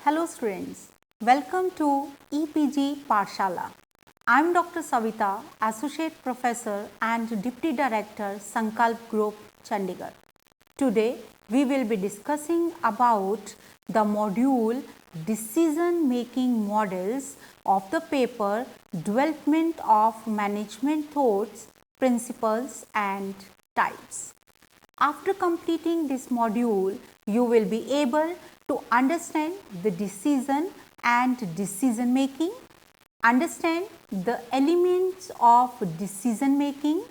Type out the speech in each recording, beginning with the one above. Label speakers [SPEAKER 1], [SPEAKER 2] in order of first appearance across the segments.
[SPEAKER 1] Hello students, welcome to EPG Parshala. I am Dr. Savita, Associate Professor and Deputy Director, Sankalp Group, Chandigarh. Today we will be discussing about the module Decision Making Models of the paper Development of Management Thoughts, Principles and Types. After completing this module, you will be able to understand the decision and decision making, understand the elements of decision making,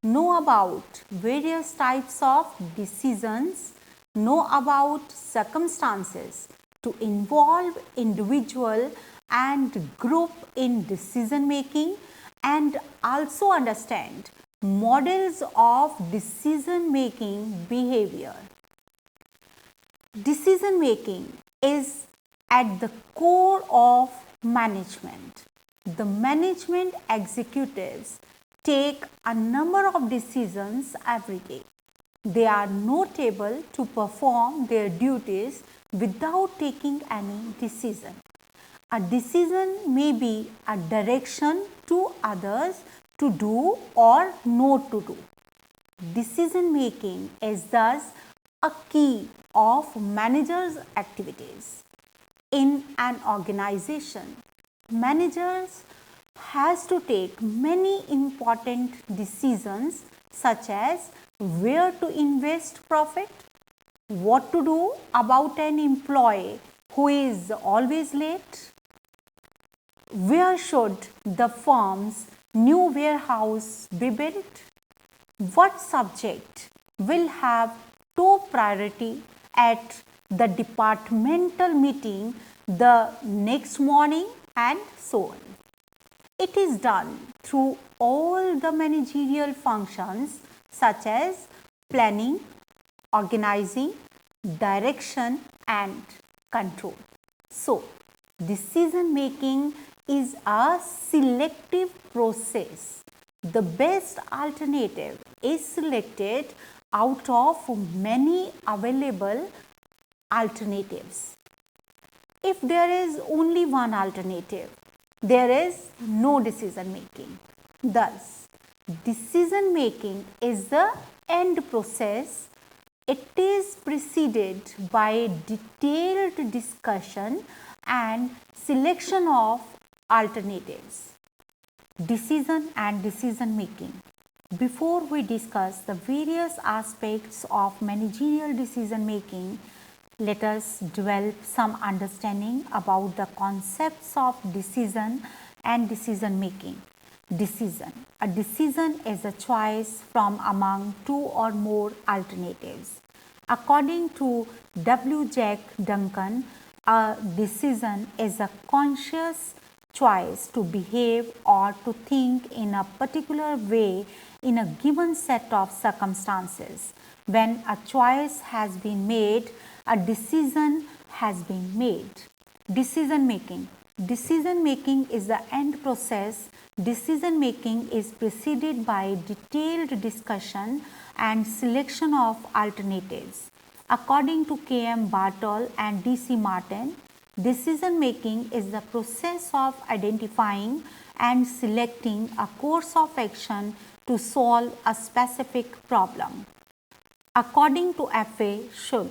[SPEAKER 1] know about various types of decisions, know about circumstances to involve individual and group in decision making, and also understand models of decision making behavior. Decision making is at the core of management. The management executives take a number of decisions every day. They are not able to perform their duties without taking any decision. A decision may be a direction to others to do or not to do. Decision making is thus a key of managers' activities. In an organization, managers has to take many important decisions such as where to invest profit, what to do about an employee who is always late, where should the firm's new warehouse be built, what subject will have top priority at the departmental meeting the next morning, and so on. It is done through all the managerial functions such as planning, organizing, direction and control. So, decision making is a selective process. The best alternative is selected out of many available alternatives. If there is only one alternative, there is no decision making. Thus, decision making is the end process. It is preceded by detailed discussion and selection of alternatives. Decision and decision making. Before we discuss the various aspects of managerial decision making, let us develop some understanding about the concepts of decision and decision making. Decision. A decision is a choice from among two or more alternatives. According to W. Jack Duncan, a decision is a conscious choice to behave or to think in a particular way in a given set of circumstances. When a choice has been made, a decision has been made. Decision making. Decision making is the end process. Decision making is preceded by detailed discussion and selection of alternatives. According to K.M. Bartol and D.C. Martin, decision making is the process of identifying and selecting a course of action to solve a specific problem. According to F.A. Shul,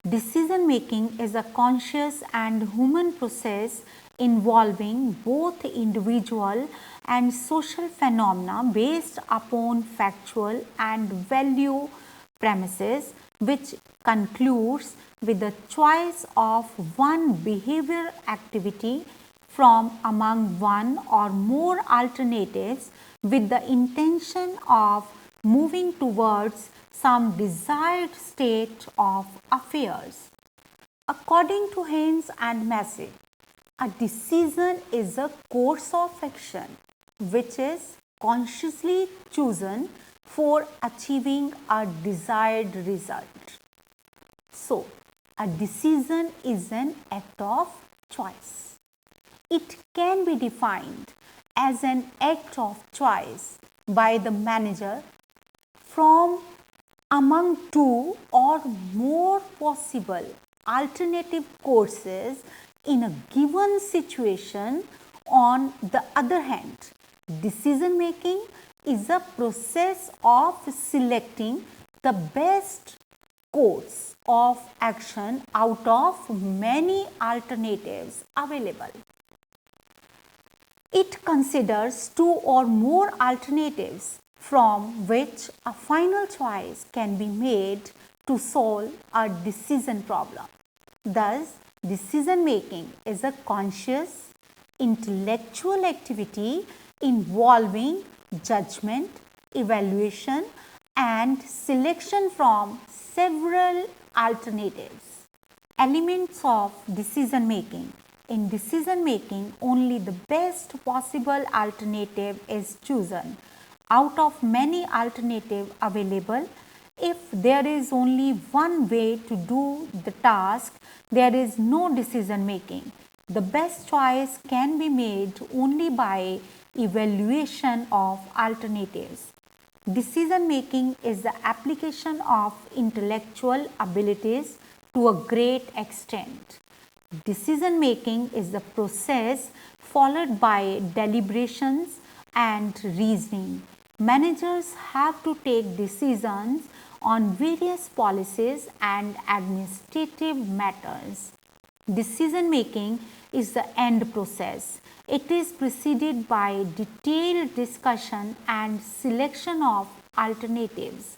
[SPEAKER 1] decision making is a conscious and human process involving both individual and social phenomena based upon factual and value premises, which concludes with the choice of one behavior activity from among one or more alternatives with the intention of moving towards some desired state of affairs. According to Haynes and Massey, a decision is a course of action which is consciously chosen for achieving a desired result. So, a decision is an act of choice. It can be defined as an act of choice by the manager from among two or more possible alternative courses in a given situation. On the other hand, decision making is a process of selecting the best course of action out of many alternatives available. It considers two or more alternatives from which a final choice can be made to solve a decision problem. Thus, decision making is a conscious, intellectual activity involving judgment, evaluation, and selection from several alternatives. Elements of decision making. In decision making, only the best possible alternative is chosen out of many alternatives available. If there is only one way to do the task, there is no decision making. The best choice can be made only by evaluation of alternatives. Decision making is the application of intellectual abilities to a great extent. Decision making is the process followed by deliberations and reasoning. Managers have to take decisions on various policies and administrative matters. Decision making is the end process. It is preceded by detailed discussion and selection of alternatives.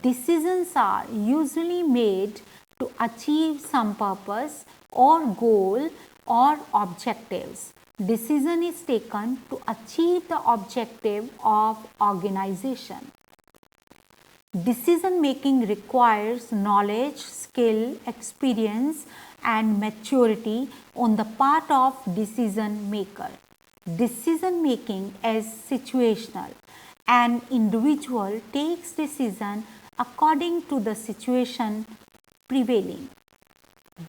[SPEAKER 1] Decisions are usually made to achieve some purpose or goal or objectives. Decision is taken to achieve the objective of organization. Decision making requires knowledge, skill, experience, and maturity on the part of decision maker. Decision making is situational. An individual takes decision according to the situation prevailing.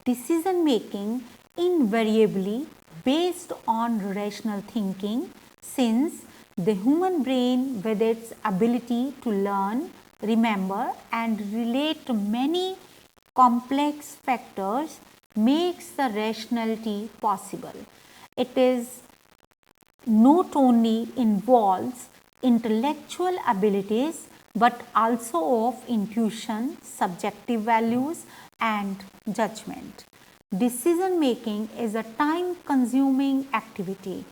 [SPEAKER 1] Decision making invariably based on rational thinking, since the human brain, with its ability to learn, remember, and relate to many complex factors, makes the rationality possible. It is not only involves intellectual abilities but also of intuition, subjective values, and judgment. Decision making is a time consuming activity.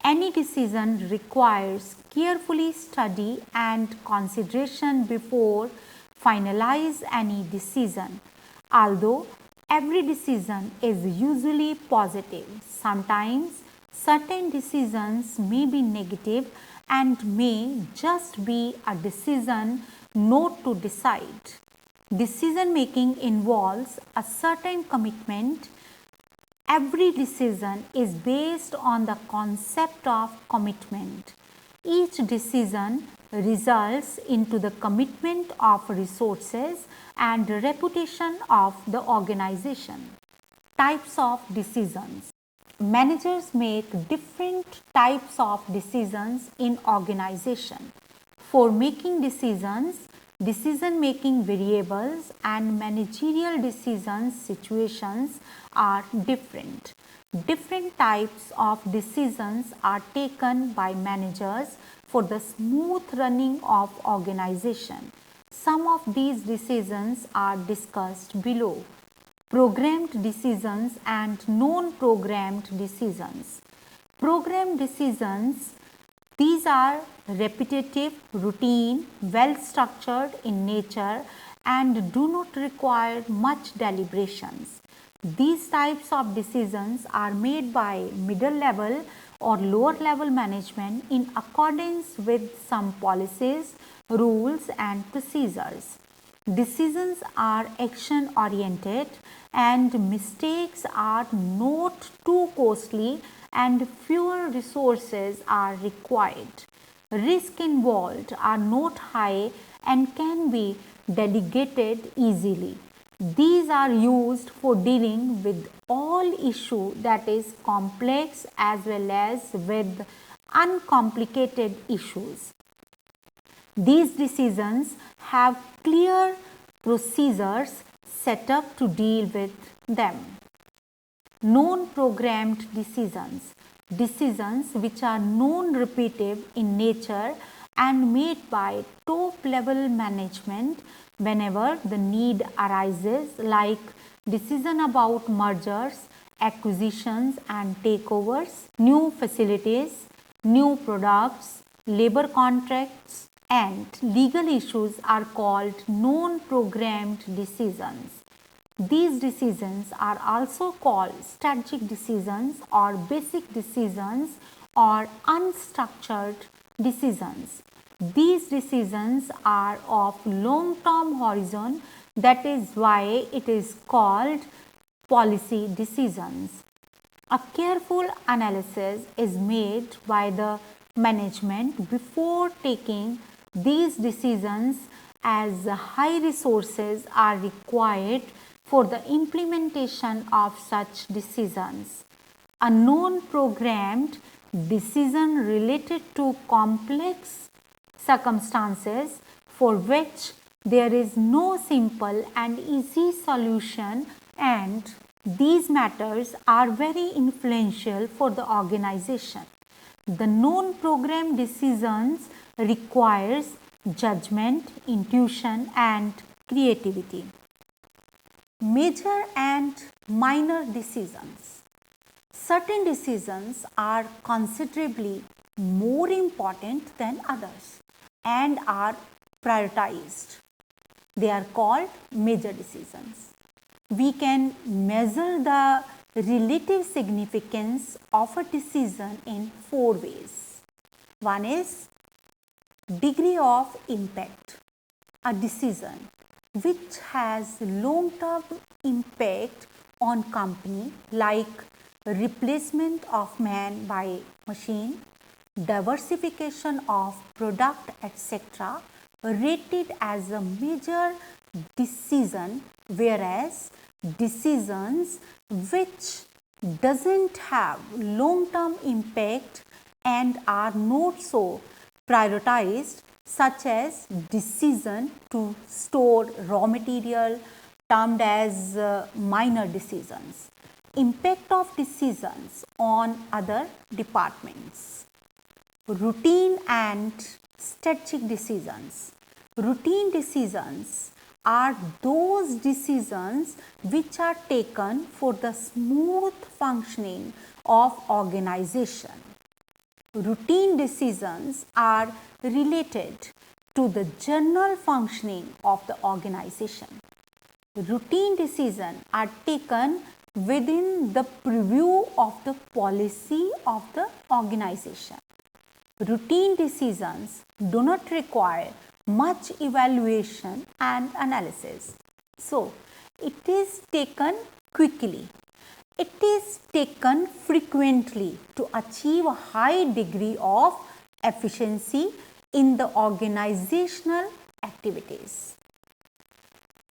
[SPEAKER 1] Any decision requires carefully study and consideration before finalize any decision. Although every decision is usually positive, sometimes certain decisions may be negative and may just be a decision not to decide. Decision making involves a certain commitment. Every decision is based on the concept of commitment. Each decision results into the commitment of resources and reputation of the organization. Types of decisions. Managers make different types of decisions in organization. For making decisions, decision-making variables and managerial decisions situations are different. Different types of decisions are taken by managers for the smooth running of organization. Some of these decisions are discussed below. Programmed decisions and non-programmed decisions. Programmed decisions, these are repetitive, routine, well structured in nature and do not require much deliberations. These types of decisions are made by middle level or lower level management in accordance with some policies, rules and procedures. Decisions are action oriented and mistakes are not too costly and fewer resources are required. Risks involved are not high and can be delegated easily. These are used for dealing with all issue that is complex as well as with uncomplicated issues. These decisions have clear procedures set up to deal with them. Non-programmed decisions, decisions which are non-repetitive in nature and made by top-level management whenever the need arises, like decision about mergers, acquisitions and takeovers, new facilities, new products, labor contracts and legal issues are called non-programmed decisions. These decisions are also called strategic decisions or basic decisions or unstructured decisions. These decisions are of long-term horizon, that is why it is called policy decisions. A careful analysis is made by the management before taking these decisions, as high resources are required for the implementation of such decisions. A non-programmed decision related to complex circumstances for which there is no simple and easy solution, and these matters are very influential for the organization. The non-programmed decisions requires judgment, intuition and creativity. Major and minor decisions. Certain decisions are considerably more important than others and are prioritized. They are called major decisions. We can measure the relative significance of a decision in 4 ways. One is degree of impact. A decision which has long-term impact on company, like replacement of man by machine, diversification of product, etc., rated as a major decision, whereas decisions which doesn't have long-term impact and are not so prioritized, such as decision to store raw material, termed as minor decisions. Impact of decisions on other departments. Routine and strategic decisions. Routine decisions are those decisions which are taken for the smooth functioning of organization. Routine decisions are related to the general functioning of the organization. Routine decisions are taken within the purview of the policy of the organization. Routine decisions do not require much evaluation and analysis. So, it is taken quickly. It is taken frequently to achieve a high degree of efficiency in the organizational activities.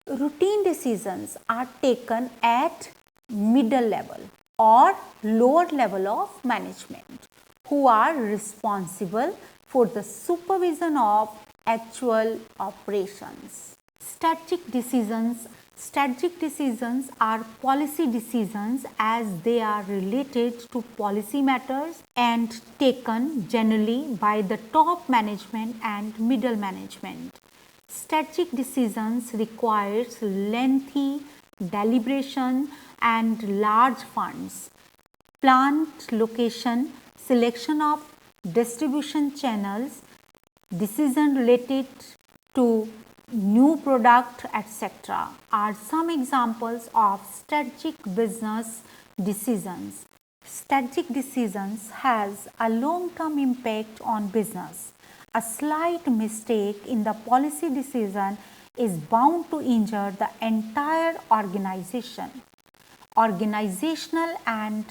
[SPEAKER 1] Routine decisions are taken at middle level or lower level of management, who are responsible for the supervision of actual operations. Strategic decisions. Strategic decisions are policy decisions, as they are related to policy matters and taken generally by the top management and middle management. Strategic decisions requires lengthy deliberation and large funds. Plant location, selection of distribution channels, decision related to new product, etc., are some examples of strategic business decisions. Strategic decisions has a long-term impact on business. A slight mistake in the policy decision is bound to injure the entire organization. Organizational and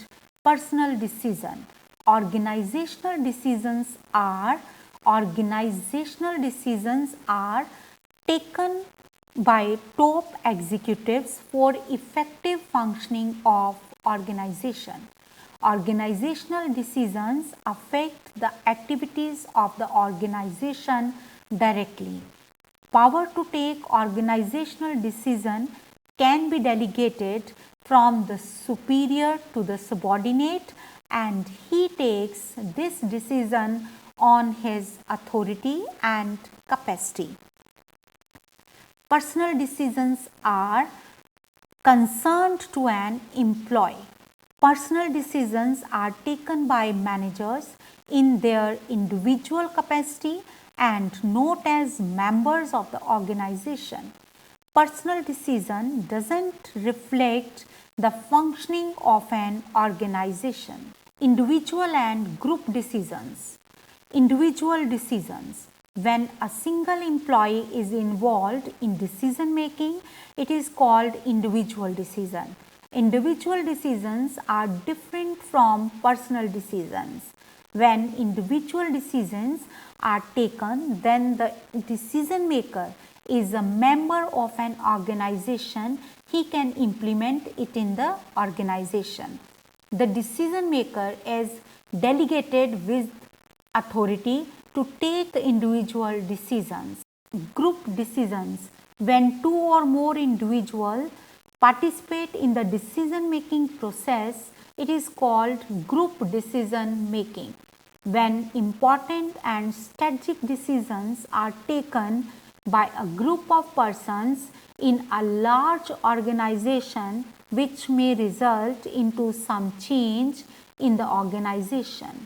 [SPEAKER 1] personal decision. Organizational decisions are taken by top executives for effective functioning of organization. Organizational decisions affect the activities of the organization directly. Power to take organizational decision can be delegated from the superior to the subordinate, and he takes this decision on his authority and capacity. Personal decisions are concerned to an employee. Personal decisions are taken by managers in their individual capacity and not as members of the organization. Personal decision doesn't reflect the functioning of an organization. Individual and group decisions. Individual decisions. When a single employee is involved in decision making, it is called individual decision. Individual decisions are different from personal decisions. When individual decisions are taken, then the decision maker is a member of an organization. He can implement it in the organization. The decision maker is delegated with authority to take individual decisions. Group decisions. When two or more individuals participate in the decision making process, it is called group decision making. When important and strategic decisions are taken by a group of persons in a large organization, which may result into some change in the organization.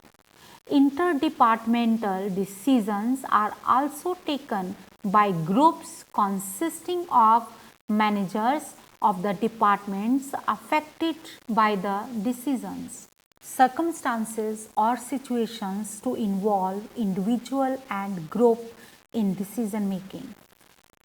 [SPEAKER 1] Interdepartmental decisions are also taken by groups consisting of managers of the departments affected by the decisions. Circumstances or situations to involve individual and group in decision making.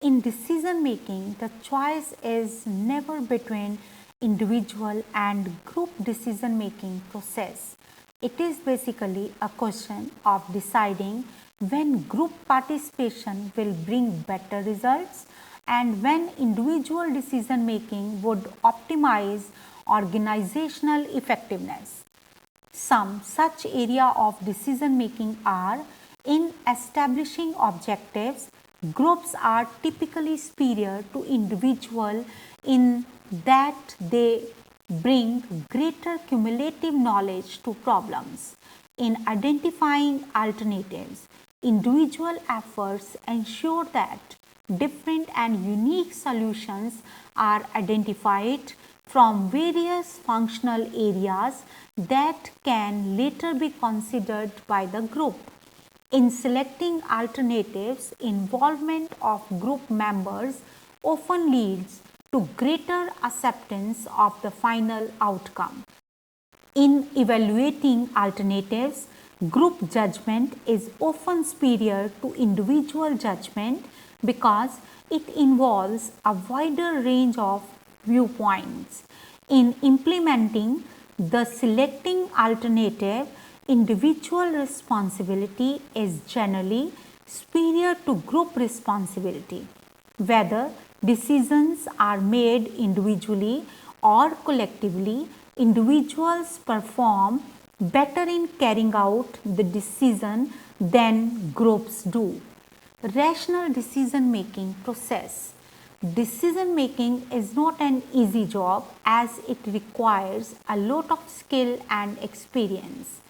[SPEAKER 1] In decision making, the choice is never between individual and group decision making process. It is basically a question of deciding when group participation will bring better results and when individual decision making would optimize organizational effectiveness. Some such area of decision making are in establishing objectives. Groups are typically superior to individual in that they bring greater cumulative knowledge to problems. In identifying alternatives, individual efforts ensure that different and unique solutions are identified from various functional areas that can later be considered by the group. In selecting alternatives, involvement of group members often leads to greater acceptance of the final outcome. In evaluating alternatives, group judgment is often superior to individual judgment because it involves a wider range of viewpoints. In implementing the selecting alternative, individual responsibility is generally superior to group responsibility. Whether decisions are made individually or collectively, individuals perform better in carrying out the decision than groups do. Rational decision making process. Decision making is not an easy job as it requires a lot of skill and experience.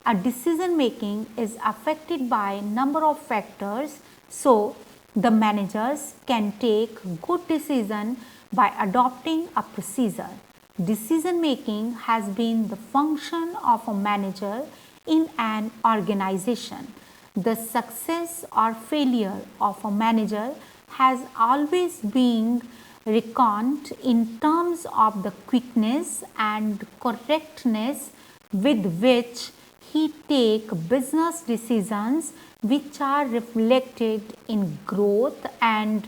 [SPEAKER 1] A decision making is affected by a number of factors, so the managers can take good decision by adopting a procedure. Decision making has been the function of a manager in an organization. The success or failure of a manager has always been reckoned in terms of the quickness and correctness with which he take business decisions which are reflected in growth and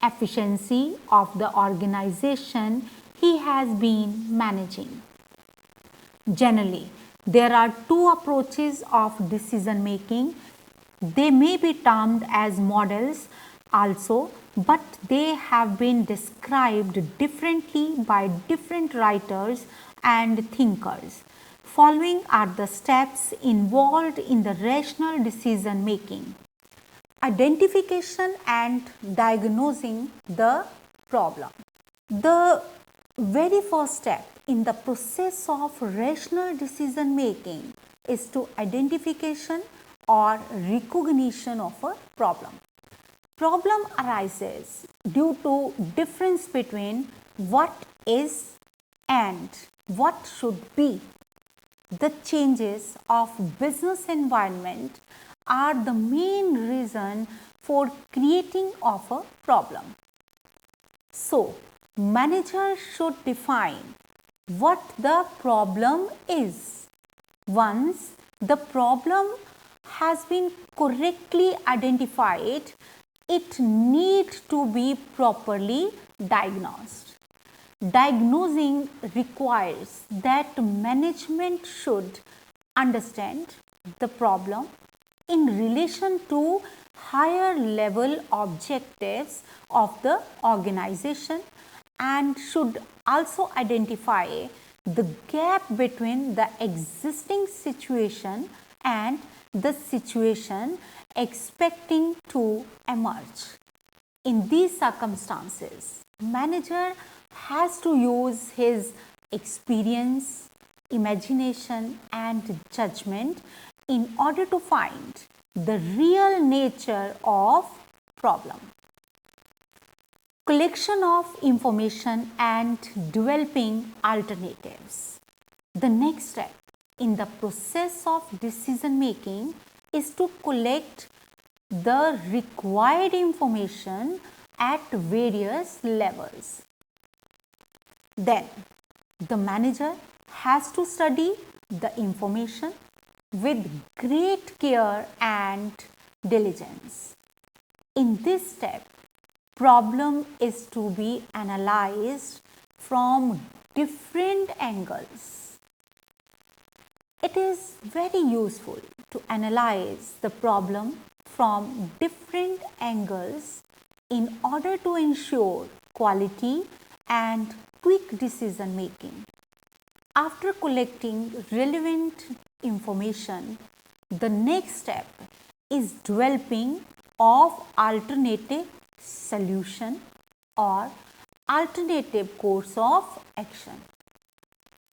[SPEAKER 1] efficiency of the organization he has been managing. Generally, there are two approaches of decision making. They may be termed as models also, but they have been described differently by different writers and thinkers. Following are the steps involved in the rational decision making. Identification and diagnosing the problem. The Very first step in the process of rational decision making is to identification or recognition of a problem. Problem arises due to difference between what is and what should be. The changes of business environment are the main reason for creating of a problem. So, manager should define what the problem is. Once the problem has been correctly identified, it needs to be properly diagnosed. Diagnosing requires that management should understand the problem in relation to higher level objectives of the organization and should also identify the gap between the existing situation and the situation expecting to emerge. In these circumstances, manager has to use his experience, imagination and judgment in order to find the real nature of problem. Collection of information and developing alternatives. The next step in the process of decision making is to collect the required information at various levels. Then the manager has to study the information with great care and diligence. In this step, problem is to be analyzed from different angles. It is very useful to analyze the problem from different angles in order to ensure quality and quick decision making. After collecting relevant information, the next step is developing of alternative solution or alternative course of action.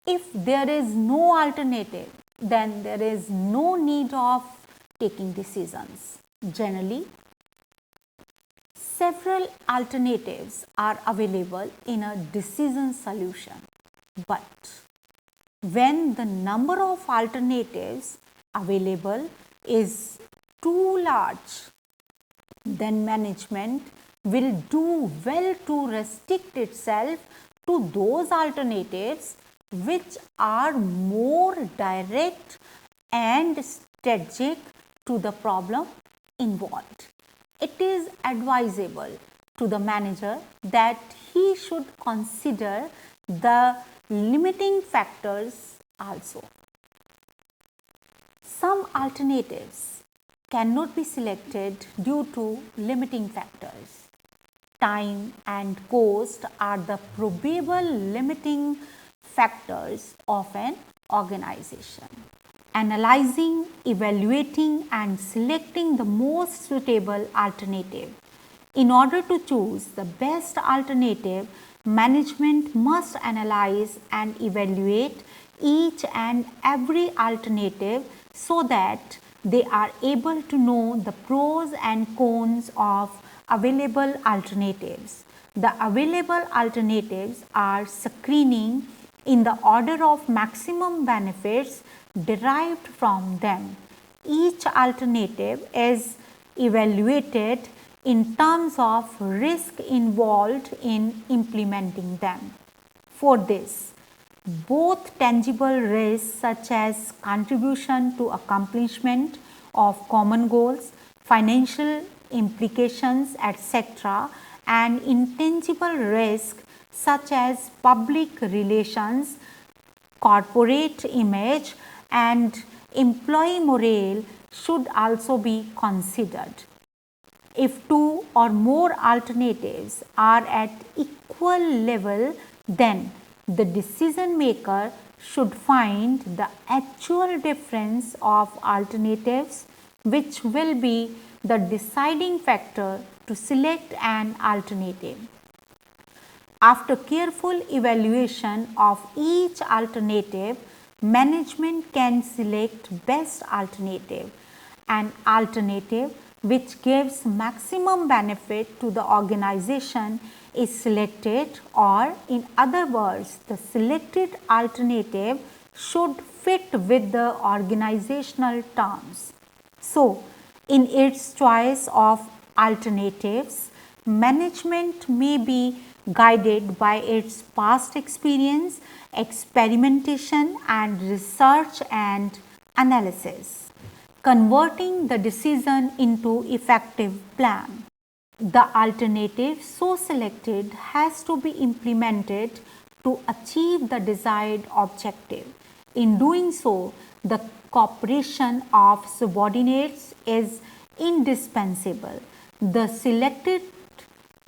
[SPEAKER 1] If there is no alternative, then there is no need of taking decisions. Generally, several alternatives are available in a decision solution, but when the number of alternatives available is too large, then management will do well to restrict itself to those alternatives which are more direct and strategic to the problem involved. It is advisable to the manager that he should consider the limiting factors also. Some alternatives cannot be selected due to limiting factors. Time and cost are the probable limiting factors of an organization. Analyzing, evaluating and selecting the most suitable alternative. In order to choose the best alternative, management must analyze and evaluate each and every alternative so that they are able to know the pros and cons of available alternatives. The available alternatives are screening in the order of maximum benefits derived from them. Each alternative is evaluated in terms of risk involved in implementing them. For this, both tangible risks such as contribution to accomplishment of common goals, financial implications, etc., and intangible risk such as public relations, corporate image and employee morale should also be considered. If two or more alternatives are at equal level, then the decision maker should find the actual difference of alternatives, which will be the deciding factor to select an alternative. After careful evaluation of each alternative, management can select best alternative. An alternative which gives maximum benefit to the organization is selected, or in other words, the selected alternative should fit with the organizational terms. So, in its choice of alternatives, management may be guided by its past experience, experimentation, and research and analysis, converting the decision into effective plan. The alternative so selected has to be implemented to achieve the desired objective. In doing so, the cooperation of subordinates is indispensable. The selected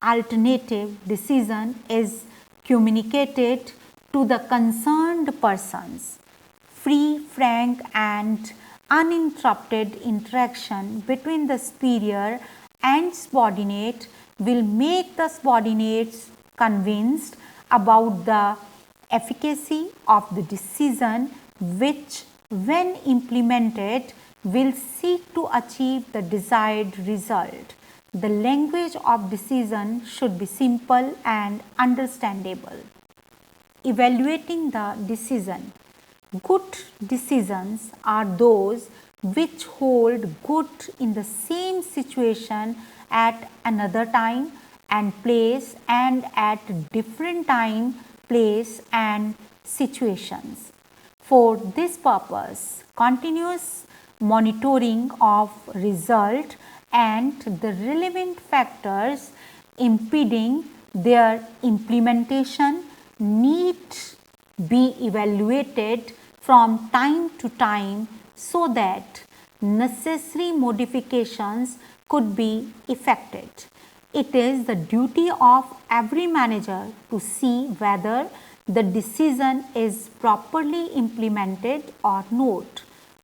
[SPEAKER 1] alternative decision is communicated to the concerned persons. Free, frank, and uninterrupted interaction between the superior and subordinate will make the subordinates convinced about the efficacy of the decision, which, when implemented, will seek to achieve the desired result. The language of decision should be simple and understandable. Evaluating the decision. Good decisions are those which hold good in the same situation at another time and place and at different time, place and situations. For this purpose, continuous monitoring of result and the relevant factors impeding their implementation need be evaluated from time to time so that necessary modifications could be effected. It is the duty of every manager to see whether the decision is properly implemented or not.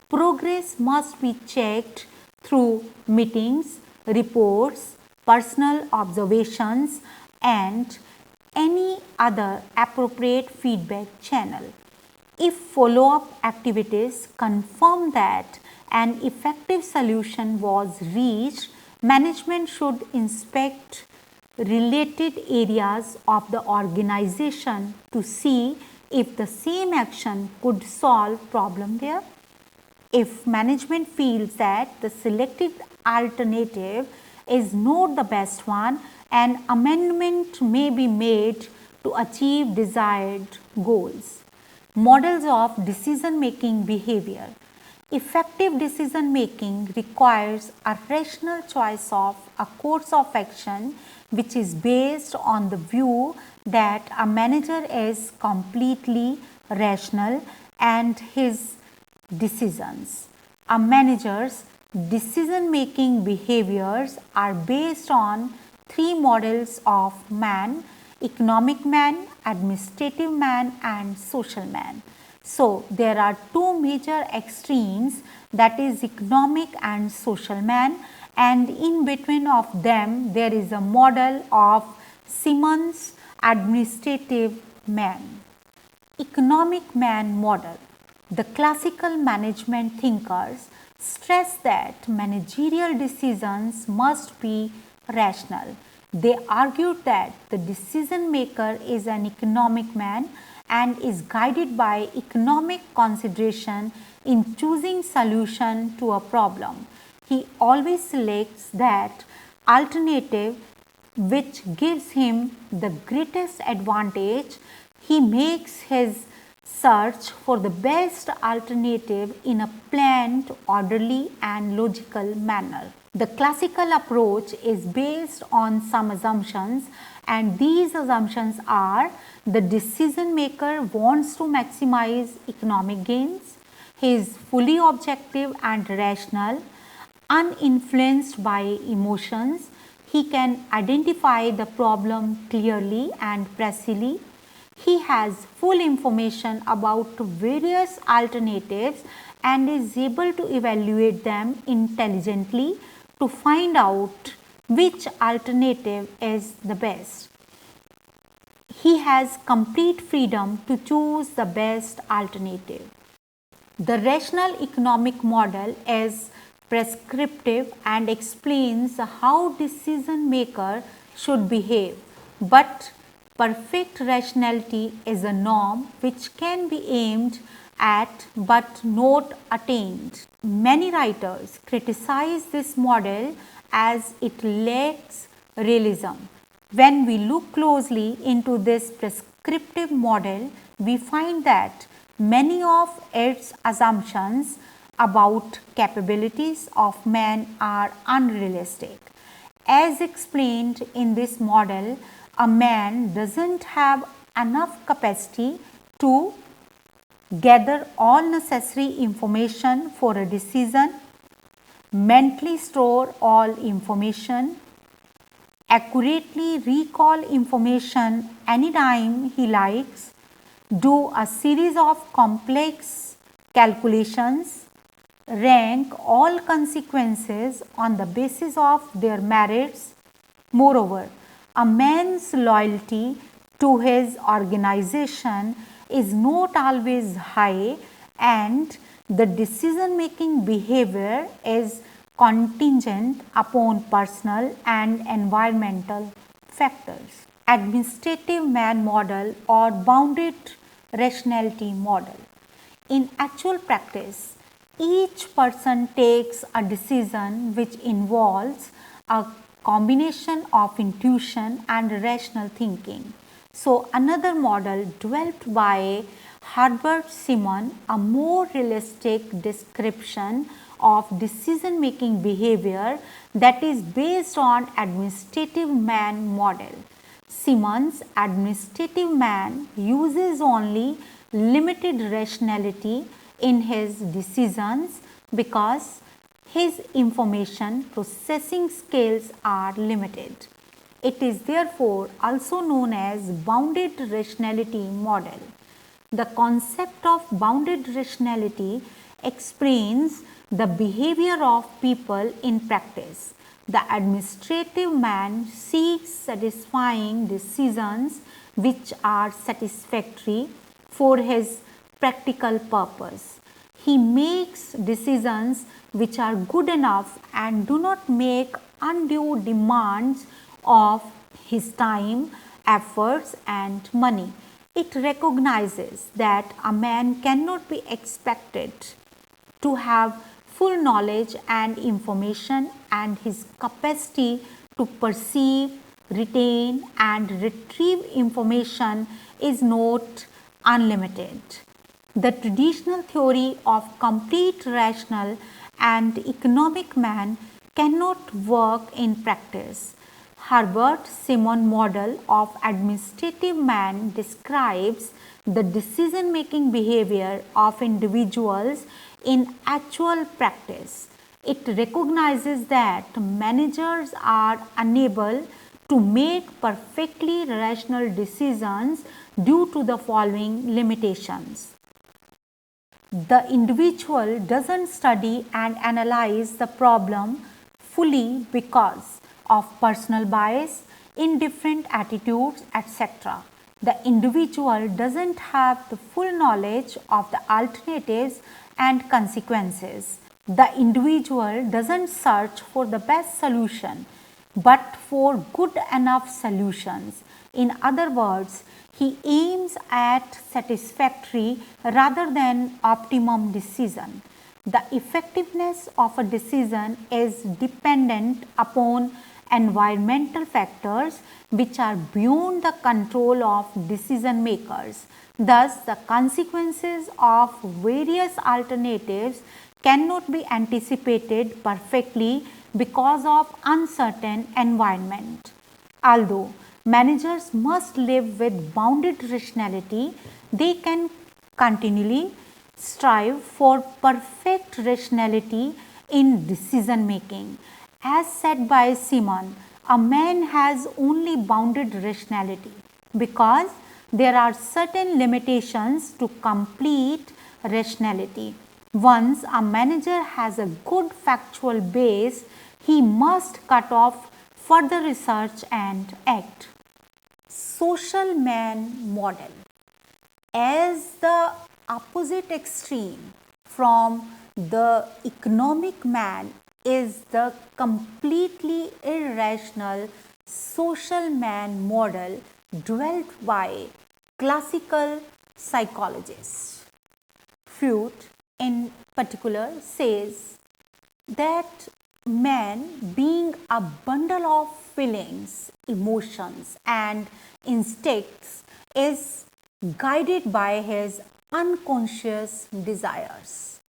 [SPEAKER 1] Progress must be checked through meetings, reports, personal observations, and any other appropriate feedback channel. If follow-up activities confirm that an effective solution was reached, management should inspect related areas of the organization to see if the same action could solve problem there. If management feels that the selected alternative is not the best one, an amendment may be made to achieve desired goals. Models of decision-making behavior. Effective decision-making requires a rational choice of a course of action which is based on the view that a manager is completely rational and his decisions. A manager's decision-making behaviors are based on three models of man: economic man, administrative man, and social man. So, there are two major extremes, that is economic and social man, and in between of them there is a model of Simon's administrative man. Economic man model. The classical management thinkers stress that managerial decisions must be rational. They argued that the decision maker is an economic man and is guided by economic consideration in choosing solution to a problem. He always selects that alternative which gives him the greatest advantage. He makes his search for the best alternative in a planned, orderly and logical manner. The classical approach is based on some assumptions, and these assumptions are: the decision maker wants to maximize economic gains, he is fully objective and rational, uninfluenced by emotions, he can identify the problem clearly and precisely, he has full information about various alternatives and is able to evaluate them intelligently to find out which alternative is the best. He has complete freedom to choose the best alternative. The rational economic model is prescriptive and explains how decision maker should behave, but perfect rationality is a norm which can be aimed at but not attained. Many writers criticize this model as it lacks realism. When we look closely into this prescriptive model, we find that many of its assumptions about capabilities of man are unrealistic. As explained in this model, a man doesn't have enough capacity to gather all necessary information for a decision, mentally store all information, accurately recall information anytime he likes, do a series of complex calculations, rank all consequences on the basis of their merits. Moreover, a man's loyalty to his organization is not always high, and the decision making behavior is contingent upon personal and environmental factors. Administrative man model or bounded rationality model. In actual practice, each person takes a decision which involves a combination of intuition and rational thinking. So, another model developed by Herbert Simon, a more realistic description of decision making behavior that is based on administrative man model. Simon's administrative man uses only limited rationality in his decisions because his information processing skills are limited. It is therefore also known as bounded rationality model. The concept of bounded rationality explains the behavior of people in practice. The administrative man seeks satisfying decisions which are satisfactory for his practical purpose. He makes decisions which are good enough and do not make undue demands of his time, efforts, and money. It recognizes that a man cannot be expected to have full knowledge and information, and his capacity to perceive, retain, and retrieve information is not unlimited. The traditional theory of complete rational and economic man cannot work in practice. Herbert Simon model of administrative man describes the decision making behavior of individuals in actual practice. It recognizes that managers are unable to make perfectly rational decisions due to the following limitations. The individual doesn't study and analyze the problem fully because of personal bias, indifferent attitudes, etc. The individual doesn't have the full knowledge of the alternatives and consequences. The individual doesn't search for the best solution but for good enough solutions. In other words, he aims at satisfactory rather than optimum decision. The effectiveness of a decision is dependent upon environmental factors which are beyond the control of decision makers. Thus, the consequences of various alternatives cannot be anticipated perfectly because of uncertain environment. Although managers must live with bounded rationality, they can continually strive for perfect rationality in decision making. As said by Simon, a man has only bounded rationality because there are certain limitations to complete rationality. Once a manager has a good factual base, he must cut off further research and act. social man model as the opposite extreme from the economic man is the completely irrational social man model developed by classical psychologists. Freud, in particular, says that man, being a bundle of feelings, emotions, and instincts, is guided by his unconscious desires.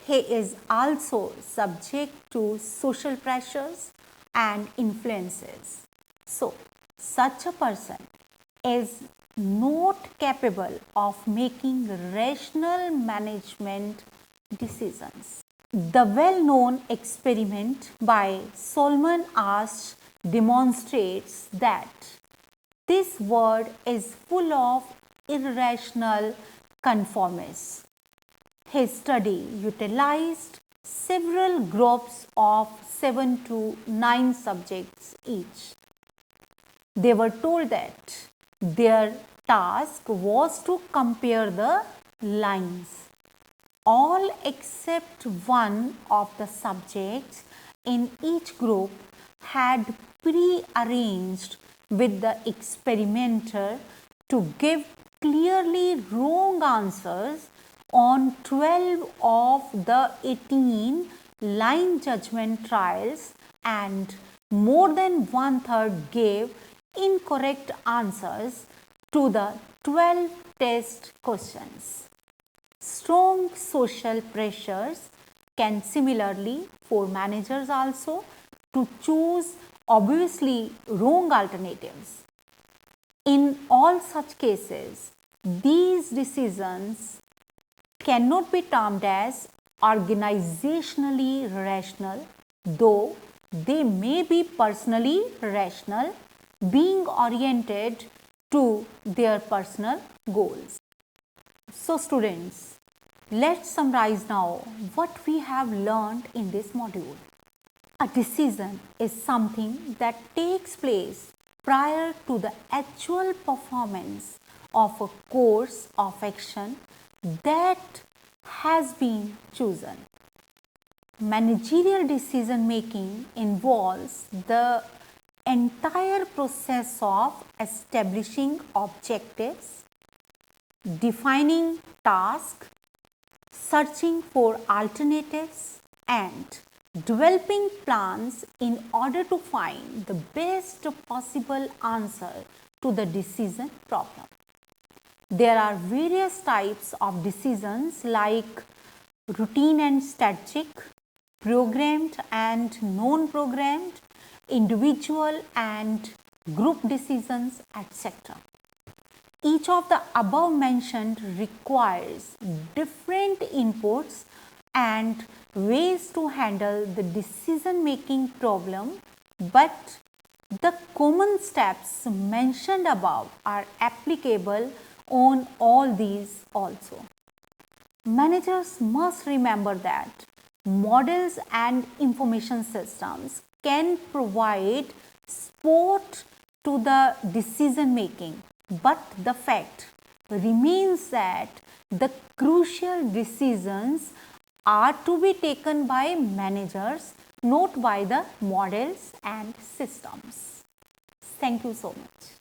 [SPEAKER 1] He is also subject to social pressures and influences. So, such a person is not capable of making rational management decisions. The well-known experiment by Solomon Asch demonstrates that this world is full of irrational conformists. His study utilized several groups of 7 to 9 subjects each. They were told that their task was to compare the lines. All except one of the subjects in each group had pre-arranged with the experimenter to give clearly wrong answers on 12 of the 18 line judgment trials, and more than one-third gave incorrect answers to the 12 test questions. Strong social pressures can similarly for managers also to choose obviously wrong alternatives. In all such cases, these decisions cannot be termed as organizationally rational, though they may be personally rational, being oriented to their personal goals. So students, let's summarize now what we have learned in this module. A decision is something that takes place prior to the actual performance of a course of action that has been chosen. Managerial decision making involves the entire process of establishing objectives, defining tasks, searching for alternatives, and developing plans in order to find the best possible answer to the decision problem. There are various types of decisions like routine and strategic, programmed and non-programmed, individual and group decisions, etc. Each of the above mentioned requires different inputs and ways to handle the decision making problem, but the common steps mentioned above are applicable on all these also. Managers must remember that models and information systems can provide support to the decision making, but the fact remains that the crucial decisions are to be taken by managers, not by the models and systems. Thank you so much.